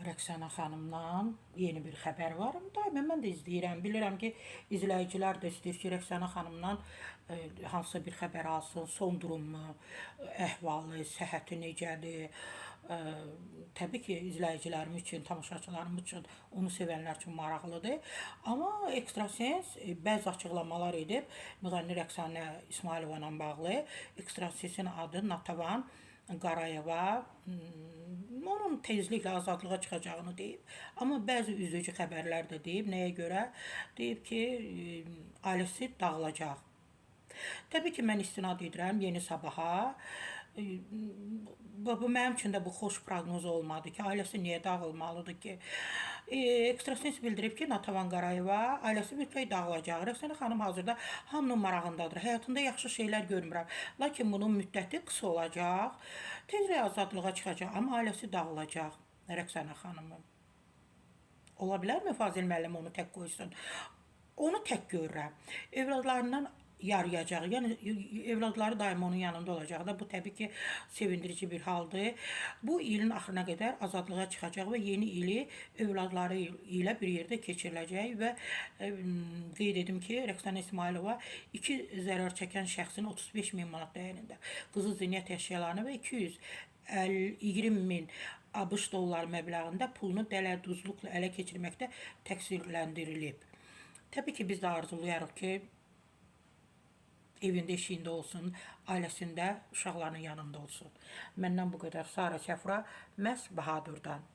Rəqsana xanımdan yeni bir xəbər var. Daima mən də izləyirəm. Bilirəm ki, izləyicilər də istəyir ki, Rəqsana xanımdan hansısa bir xəbər alsın, son durumu, əhvalı, səhhəti necədir. Təbii ki, izləyicilərimiz üçün, tamaşaçılarımız üçün, onu sevənlər üçün maraqlıdır. Amma ekstrasens bəzi açıqlamalar edib müğənni Rəqsanə İsmayılova ilə bağlı. Ekstrasensin adı Natavan Qarayeva, onun tezliklə azadlığa çıxacağını deyib. Amma bəzi üzücü xəbərlər də deyib. Nəyə görə? Deyib ki, ailəsi dağılacaq. Təbii ki, mən istinad edirəm Yeni Sabaha. Bu mənim üçün də bu xoş proqnoz olmadı ki, ailəsi niyə dağılmalıdır ki? Ekstrasens bildirib ki, Natavan Qarayeva ailəsi bütöv dağılacaq. Rəqsanə xanım hazırda hamının marağındadır. Həyatında yaxşı şeylər görmürəm. Lakin bunun müddəti qısa olacaq. Tezlə azadlığa çıxacaq, amma ailəsi dağılacaq. Rəqsanə xanımın. Ola bilərmi Fazil müəllim onu tək qoysun? Onu tək görürəm. Evladlarından yarayacaq. Yəni evladları daim onun yanında olacaq da. Bu təbii ki, sevindirici bir haldır. Bu ilin axırına qədər azadlığa çıxacaq və yeni ili övladları ilə bir yerdə keçiriləcək və qeyd edim ki, Rəqsanə İsmayılova 2 zərər çəkən şəxsin 35.000 manat dəyərində qızıl zinət əşyalarını və 220.000 ABŞ dolları məbləğində pulunu dələduzluqla ələ keçirməkdə təqsirləndirilib. Təbii ki, biz də arzulayarıq ki, evində, eşiyində olsun, ailəsində, uşaqlarının yanında olsun. Məndən bu qədər. Sara Səfra, məhz Bahadurdan.